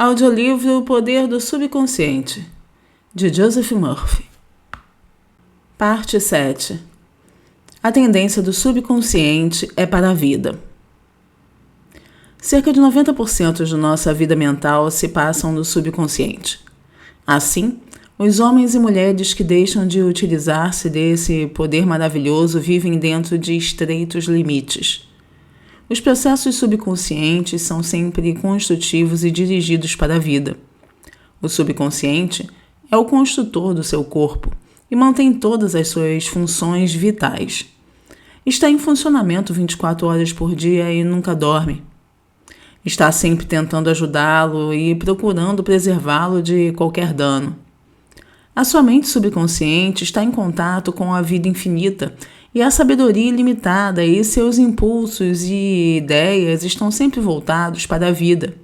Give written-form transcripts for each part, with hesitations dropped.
Audiolivro O Poder do Subconsciente, de Joseph Murphy. Parte 7. A tendência do subconsciente é para a vida. Cerca de 90% de nossa vida mental se passam no subconsciente. Assim, os homens e mulheres que deixam de utilizar-se desse poder maravilhoso vivem dentro de estreitos limites. Os processos subconscientes são sempre construtivos e dirigidos para a vida. O subconsciente é o construtor do seu corpo e mantém todas as suas funções vitais. Está em funcionamento 24 horas por dia e nunca dorme. Está sempre tentando ajudá-lo e procurando preservá-lo de qualquer dano. A sua mente subconsciente está em contato com a vida infinita e a sabedoria ilimitada, e seus impulsos e ideias estão sempre voltados para a vida.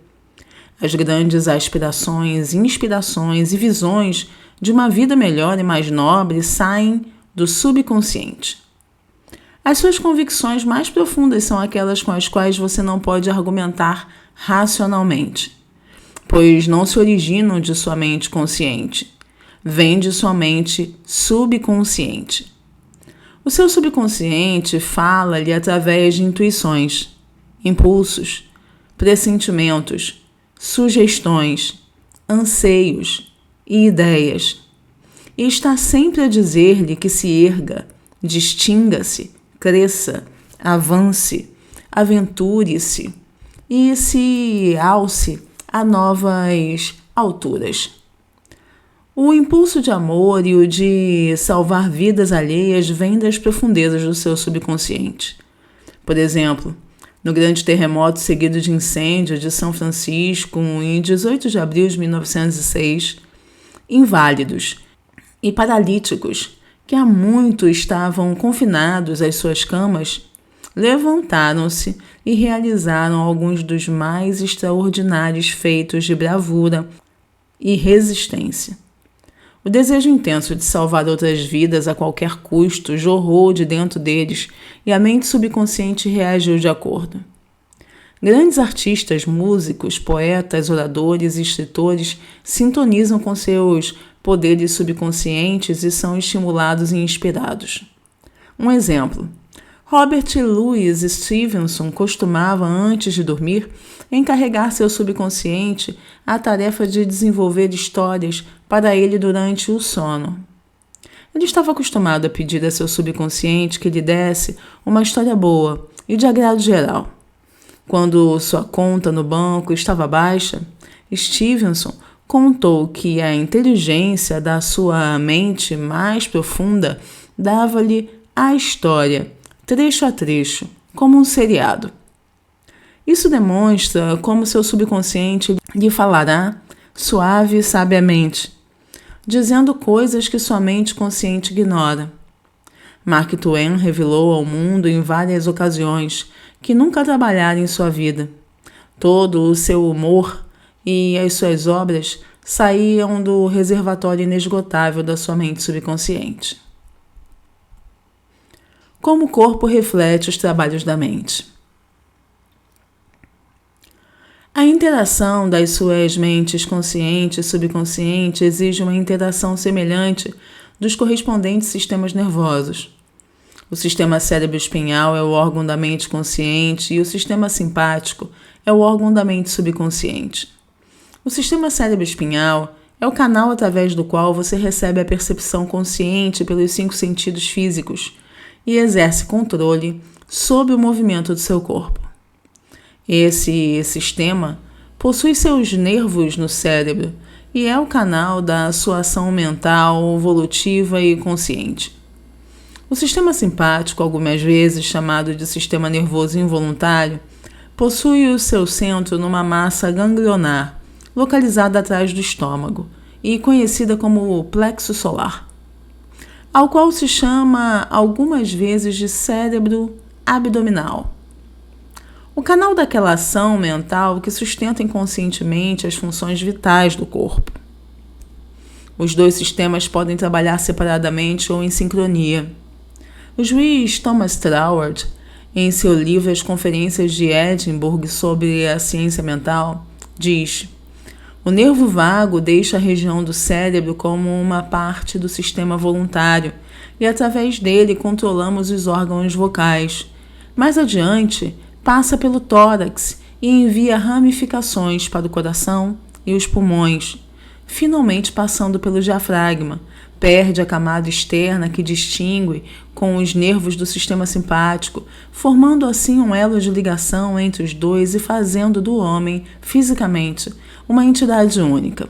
As grandes aspirações, inspirações e visões de uma vida melhor e mais nobre saem do subconsciente. As suas convicções mais profundas são aquelas com as quais você não pode argumentar racionalmente, pois não se originam de sua mente consciente, vêm de sua mente subconsciente. O seu subconsciente fala-lhe através de intuições, impulsos, pressentimentos, sugestões, anseios e ideias, e está sempre a dizer-lhe que se erga, distinga-se, cresça, avance, aventure-se e se alce a novas alturas. O impulso de amor e o de salvar vidas alheias vem das profundezas do seu subconsciente. Por exemplo, no grande terremoto seguido de incêndio de São Francisco, em 18 de abril de 1906, inválidos e paralíticos, que há muito estavam confinados às suas camas, levantaram-se e realizaram alguns dos mais extraordinários feitos de bravura e resistência. O desejo intenso de salvar outras vidas a qualquer custo jorrou de dentro deles e a mente subconsciente reagiu de acordo. Grandes artistas, músicos, poetas, oradores e escritores sintonizam com seus poderes subconscientes e são estimulados e inspirados. Um exemplo: Robert Louis Stevenson costumava, antes de dormir, encarregar seu subconsciente a tarefa de desenvolver histórias para ele durante o sono. Ele estava acostumado a pedir a seu subconsciente que lhe desse uma história boa e de agrado geral. Quando sua conta no banco estava baixa, Stevenson contou que a inteligência da sua mente mais profunda dava-lhe a história, trecho a trecho, como um seriado. Isso demonstra como seu subconsciente lhe falará suave e sabiamente, dizendo coisas que sua mente consciente ignora. Mark Twain revelou ao mundo em várias ocasiões que nunca trabalhara em sua vida. Todo o seu humor e as suas obras saíam do reservatório inesgotável da sua mente subconsciente. Como o corpo reflete os trabalhos da mente. A interação das suas mentes consciente e subconsciente exige uma interação semelhante dos correspondentes sistemas nervosos. O sistema cérebro-espinhal é o órgão da mente consciente e o sistema simpático é o órgão da mente subconsciente. O sistema cérebro-espinhal é o canal através do qual você recebe a percepção consciente pelos 5 sentidos físicos e exerce controle sobre o movimento do seu corpo. Esse sistema possui seus nervos no cérebro e é o canal da sua ação mental, volutiva e consciente. O sistema simpático, algumas vezes chamado de sistema nervoso involuntário, possui o seu centro numa massa ganglionar, localizada atrás do estômago e conhecida como plexo solar, ao qual se chama algumas vezes de cérebro abdominal. O canal daquela ação mental que sustenta inconscientemente as funções vitais do corpo. Os 2 sistemas podem trabalhar separadamente ou em sincronia. O juiz Thomas Troward, em seu livro As Conferências de Edimburgo sobre a Ciência Mental, diz: O nervo vago deixa a região do cérebro como uma parte do sistema voluntário e, através dele, controlamos os órgãos vocais. Mais adiante, passa pelo tórax e envia ramificações para o coração e os pulmões, finalmente passando pelo diafragma. Perde a camada externa que distingue com os nervos do sistema simpático, formando assim um elo de ligação entre os dois e fazendo do homem, fisicamente, uma entidade única.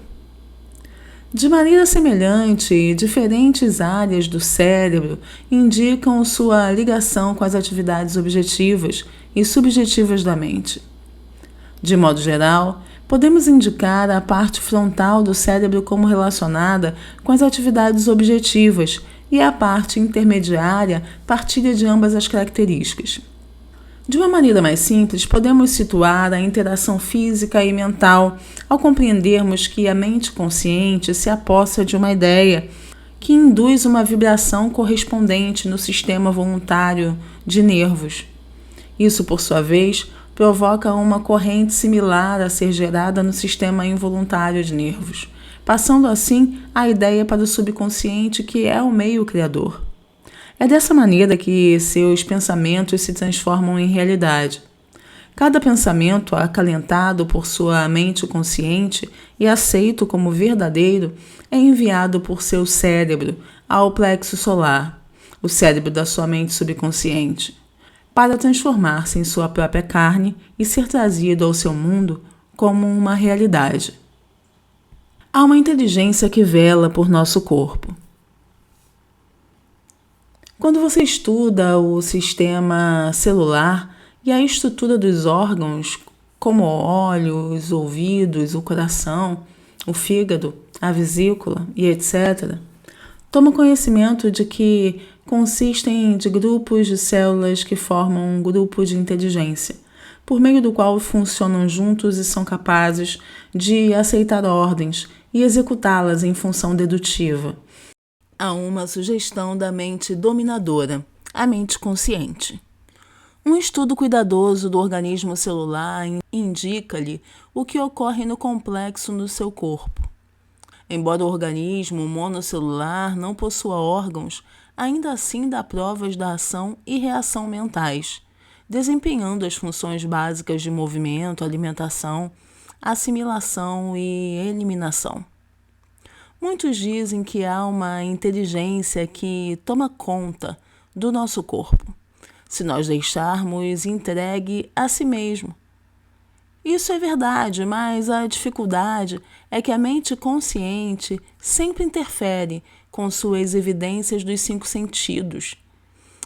De maneira semelhante, diferentes áreas do cérebro indicam sua ligação com as atividades objetivas e subjetivas da mente. De modo geral, podemos indicar a parte frontal do cérebro como relacionada com as atividades objetivas e a parte intermediária partilha de ambas as características. De uma maneira mais simples, podemos situar a interação física e mental ao compreendermos que a mente consciente se apossa de uma ideia que induz uma vibração correspondente no sistema voluntário de nervos. Isso, por sua vez, provoca uma corrente similar a ser gerada no sistema involuntário de nervos, passando assim a ideia para o subconsciente, que é o meio criador. É dessa maneira que seus pensamentos se transformam em realidade. Cada pensamento acalentado por sua mente consciente e aceito como verdadeiro é enviado por seu cérebro ao plexo solar, o cérebro da sua mente subconsciente, para transformar-se em sua própria carne e ser trazido ao seu mundo como uma realidade. Há uma inteligência que vela por nosso corpo. Quando você estuda o sistema celular e a estrutura dos órgãos, como olhos, ouvidos, o coração, o fígado, a vesícula e etc., toma conhecimento de que consistem de grupos de células que formam um grupo de inteligência, por meio do qual funcionam juntos e são capazes de aceitar ordens e executá-las em função dedutiva. Há uma sugestão da mente dominadora, a mente consciente. Um estudo cuidadoso do organismo celular indica-lhe o que ocorre no complexo no seu corpo. Embora o organismo monocelular não possua órgãos, ainda assim dá provas da ação e reação mentais, desempenhando as funções básicas de movimento, alimentação, assimilação e eliminação. Muitos dizem que há uma inteligência que toma conta do nosso corpo, se nós deixarmos entregue a si mesmo. Isso é verdade, mas a dificuldade é que a mente consciente sempre interfere com suas evidências dos 5 sentidos,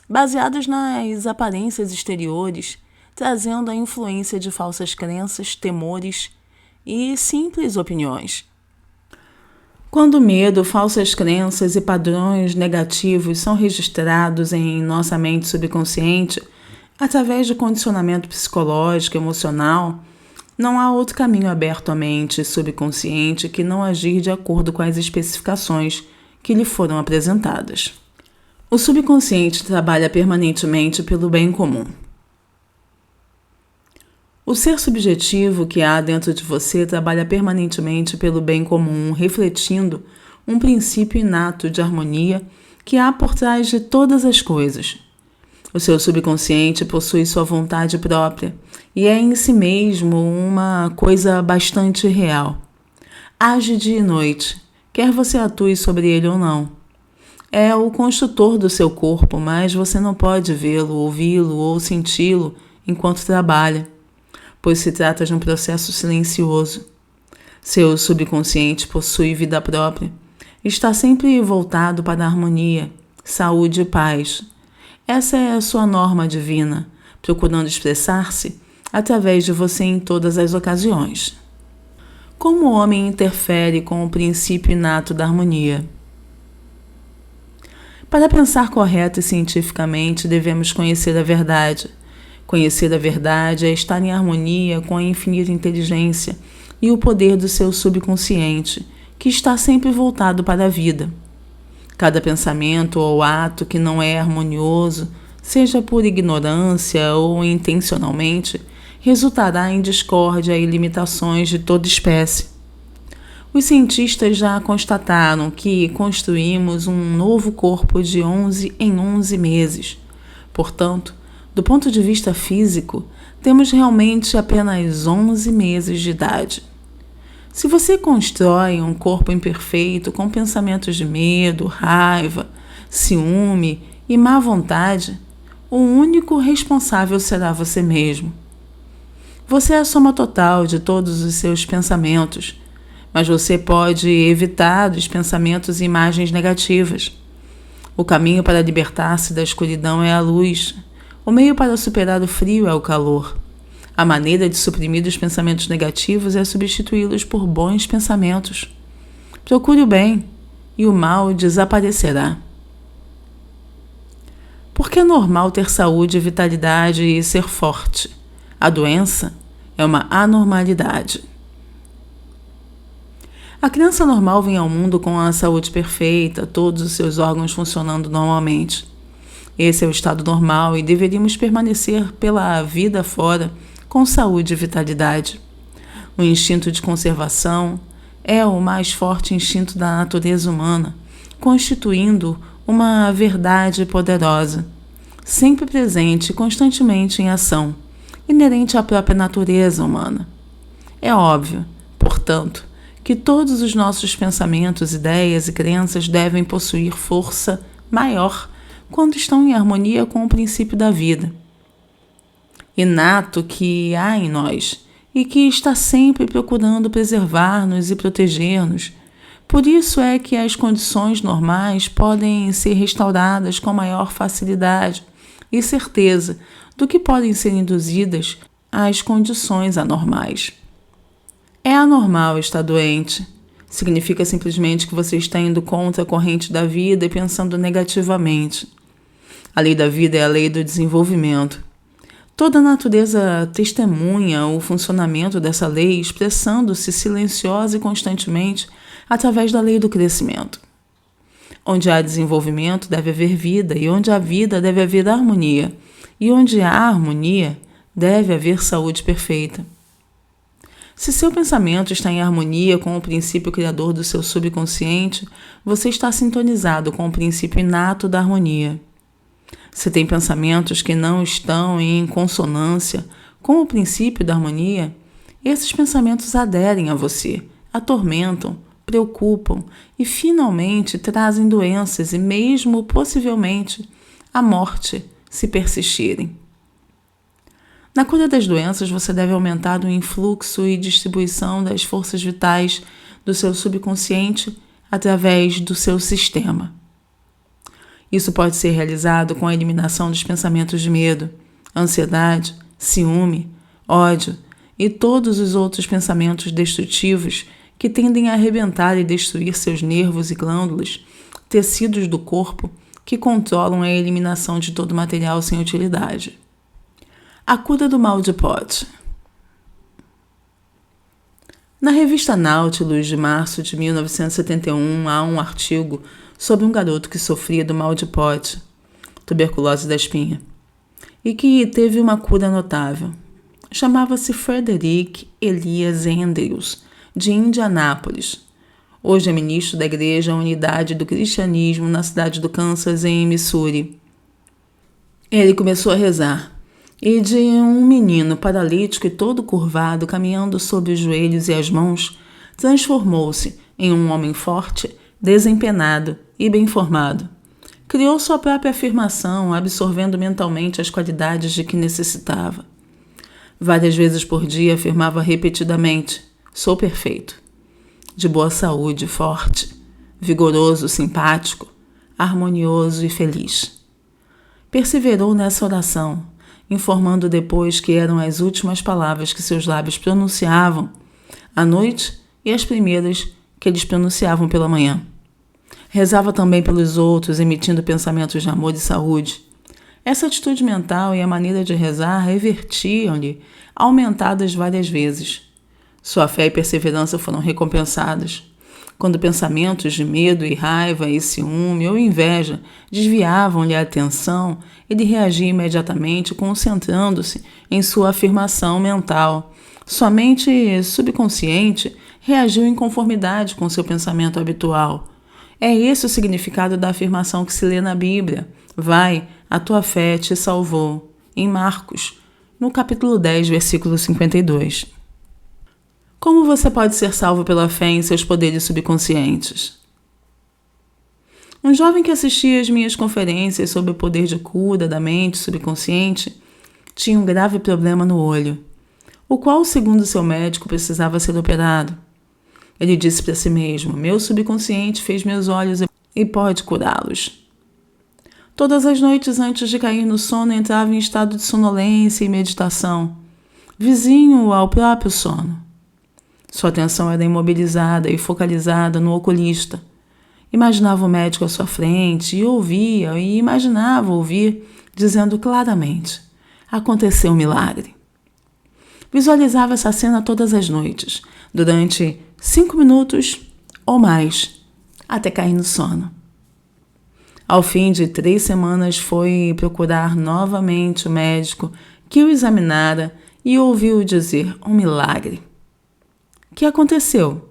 baseadas nas aparências exteriores, trazendo a influência de falsas crenças, temores e simples opiniões. Quando o medo, falsas crenças e padrões negativos são registrados em nossa mente subconsciente, através de condicionamento psicológico e emocional, não há outro caminho aberto à mente subconsciente que não agir de acordo com as especificações que lhe foram apresentadas. O subconsciente trabalha permanentemente pelo bem comum. O ser subjetivo que há dentro de você trabalha permanentemente pelo bem comum, refletindo um princípio inato de harmonia que há por trás de todas as coisas. O seu subconsciente possui sua vontade própria e é em si mesmo uma coisa bastante real. Age dia e noite, quer você atue sobre ele ou não. É o construtor do seu corpo, mas você não pode vê-lo, ouvi-lo ou senti-lo enquanto trabalha, pois se trata de um processo silencioso. Seu subconsciente possui vida própria. Está sempre voltado para a harmonia, saúde e paz. Essa é a sua norma divina, procurando expressar-se através de você em todas as ocasiões. Como o homem interfere com o princípio inato da harmonia? Para pensar correta e cientificamente, devemos conhecer a verdade. Conhecer a verdade é estar em harmonia com a infinita inteligência e o poder do seu subconsciente, que está sempre voltado para a vida. Cada pensamento ou ato que não é harmonioso, seja por ignorância ou intencionalmente, resultará em discórdia e limitações de toda espécie. Os cientistas já constataram que construímos um novo corpo de 11 em 11 meses. Portanto, do ponto de vista físico, temos realmente apenas 11 meses de idade. Se você constrói um corpo imperfeito com pensamentos de medo, raiva, ciúme e má vontade, o único responsável será você mesmo. Você é a soma total de todos os seus pensamentos, mas você pode evitar os pensamentos e imagens negativas. O caminho para libertar-se da escuridão é a luz. O meio para superar o frio é o calor. A maneira de suprimir os pensamentos negativos é substituí-los por bons pensamentos. Procure o bem e o mal desaparecerá. Porque é normal ter saúde, vitalidade e ser forte. A doença é uma anormalidade. A criança normal vem ao mundo com a saúde perfeita, todos os seus órgãos funcionando normalmente. Esse é o estado normal e deveríamos permanecer pela vida fora com saúde e vitalidade. O instinto de conservação é o mais forte instinto da natureza humana, constituindo uma verdade poderosa, sempre presente e constantemente em ação, inerente à própria natureza humana. É óbvio, portanto, que todos os nossos pensamentos, ideias e crenças devem possuir força maior quando estão em harmonia com o princípio da vida, inato que há em nós e que está sempre procurando preservar-nos e proteger-nos. Por isso é que as condições normais podem ser restauradas com maior facilidade e certeza do que podem ser induzidas às condições anormais. É anormal estar doente. Significa simplesmente que você está indo contra a corrente da vida e pensando negativamente. A lei da vida é a lei do desenvolvimento. Toda a natureza testemunha o funcionamento dessa lei, expressando-se silenciosa e constantemente através da lei do crescimento. Onde há desenvolvimento deve haver vida, e onde há vida deve haver harmonia, e onde há harmonia deve haver saúde perfeita. Se seu pensamento está em harmonia com o princípio criador do seu subconsciente, você está sintonizado com o princípio inato da harmonia. Se tem pensamentos que não estão em consonância com o princípio da harmonia, esses pensamentos aderem a você, atormentam, preocupam e finalmente trazem doenças e mesmo, possivelmente, a morte, se persistirem. Na cura das doenças, você deve aumentar o influxo e distribuição das forças vitais do seu subconsciente através do seu sistema. Isso pode ser realizado com a eliminação dos pensamentos de medo, ansiedade, ciúme, ódio e todos os outros pensamentos destrutivos que tendem a arrebentar e destruir seus nervos e glândulas, tecidos do corpo que controlam a eliminação de todo material sem utilidade. A cura do mal de Pote. Na revista Nautilus de março de 1971 há um artigo sobre um garoto que sofria do mal de Pote, tuberculose da espinha, e que teve uma cura notável. Chamava-se Frederick Elias Andrews, de Indianápolis. Hoje é ministro da Igreja Unidade do Cristianismo na cidade do Kansas, em Missouri. Ele começou a rezar, e de um menino paralítico e todo curvado, caminhando sobre os joelhos e as mãos, transformou-se em um homem forte, desempenado e bem formado. Criou sua própria afirmação, absorvendo mentalmente as qualidades de que necessitava. Várias vezes por dia afirmava repetidamente: sou perfeito. De boa saúde, forte, vigoroso, simpático, harmonioso e feliz. Perseverou nessa oração, informando depois que eram as últimas palavras que seus lábios pronunciavam à noite e as primeiras que eles pronunciavam pela manhã. Rezava também pelos outros, emitindo pensamentos de amor e saúde. Essa atitude mental e a maneira de rezar revertiam-lhe, aumentadas várias vezes. Sua fé e perseverança foram recompensadas. Quando pensamentos de medo e raiva e ciúme ou inveja desviavam-lhe a atenção, ele reagia imediatamente, concentrando-se em sua afirmação mental. Sua mente subconsciente reagiu em conformidade com seu pensamento habitual. É esse o significado da afirmação que se lê na Bíblia. Vai, a tua fé te salvou. Em Marcos, no capítulo 10, versículo 52. Como você pode ser salvo pela fé em seus poderes subconscientes? Um jovem que assistia às minhas conferências sobre o poder de cura da mente subconsciente tinha um grave problema no olho, o qual, segundo seu médico, precisava ser operado. Ele disse para si mesmo: meu subconsciente fez meus olhos e pode curá-los. Todas as noites antes de cair no sono entrava em estado de sonolência e meditação, vizinho ao próprio sono. Sua atenção era imobilizada e focalizada no oculista. Imaginava o médico à sua frente e ouvia e imaginava ouvir, dizendo claramente: aconteceu um milagre. Visualizava essa cena todas as noites, durante 5 minutos ou mais, até cair no sono. Ao fim de 3 semanas foi procurar novamente o médico que o examinara e ouviu dizer: um milagre. O que aconteceu?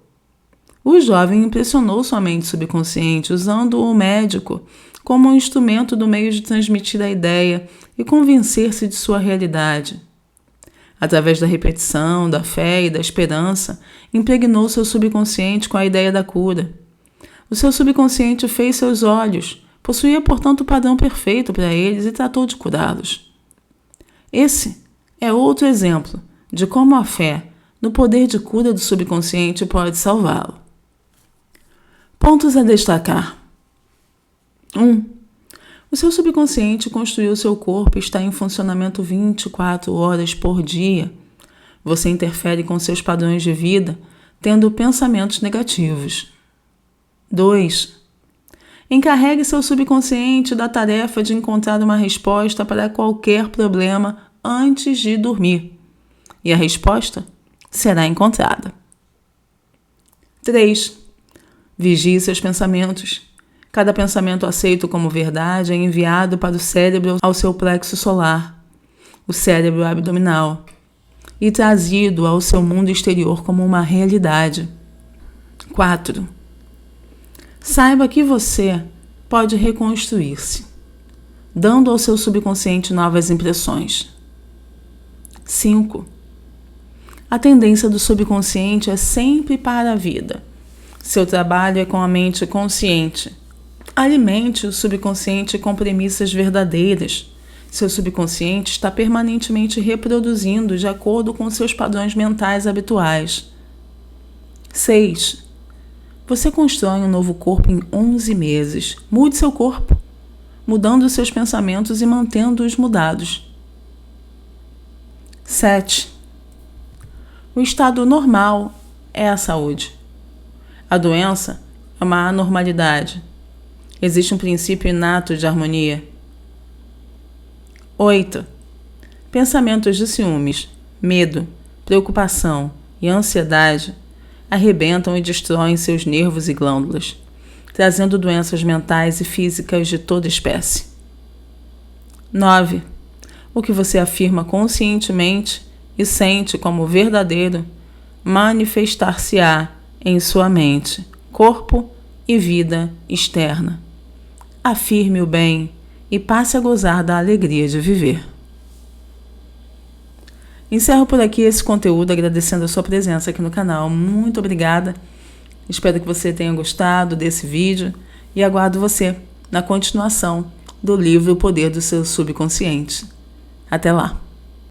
O jovem impressionou sua mente subconsciente usando o médico como um instrumento do meio de transmitir a ideia e convencer-se de sua realidade. Através da repetição, da fé e da esperança, impregnou seu subconsciente com a ideia da cura. O seu subconsciente fez seus olhos, possuía, portanto, o padrão perfeito para eles e tratou de curá-los. Esse é outro exemplo de como a fé no poder de cura do subconsciente pode salvá-lo. Pontos a destacar. 1. O seu subconsciente construiu seu corpo e está em funcionamento 24 horas por dia. Você interfere com seus padrões de vida, tendo pensamentos negativos. 2. Encarregue seu subconsciente da tarefa de encontrar uma resposta para qualquer problema antes de dormir. E a resposta será encontrada. 3. Vigie seus pensamentos. Cada pensamento aceito como verdade é enviado para o cérebro ao seu plexo solar, o cérebro abdominal, e trazido ao seu mundo exterior como uma realidade. 4. Saiba que você pode reconstruir-se, dando ao seu subconsciente novas impressões. 5. A tendência do subconsciente é sempre para a vida. Seu trabalho é com a mente consciente. Alimente o subconsciente com premissas verdadeiras. Seu subconsciente está permanentemente reproduzindo de acordo com seus padrões mentais habituais. 6. Você constrói um novo corpo em 11 meses. Mude seu corpo, mudando seus pensamentos e mantendo-os mudados. 7. O estado normal é a saúde. A doença é uma anormalidade. Existe um princípio inato de harmonia. 8. Pensamentos de ciúmes, medo, preocupação e ansiedade arrebentam e destroem seus nervos e glândulas, trazendo doenças mentais e físicas de toda espécie. 9. O que você afirma conscientemente e sente como verdadeiro manifestar-se-á em sua mente, corpo e vida externa. Afirme o bem e passe a gozar da alegria de viver. Encerro por aqui esse conteúdo agradecendo a sua presença aqui no canal. Muito obrigada. Espero que você tenha gostado desse vídeo e aguardo você na continuação do livro O Poder do Seu Subconsciente. Até lá!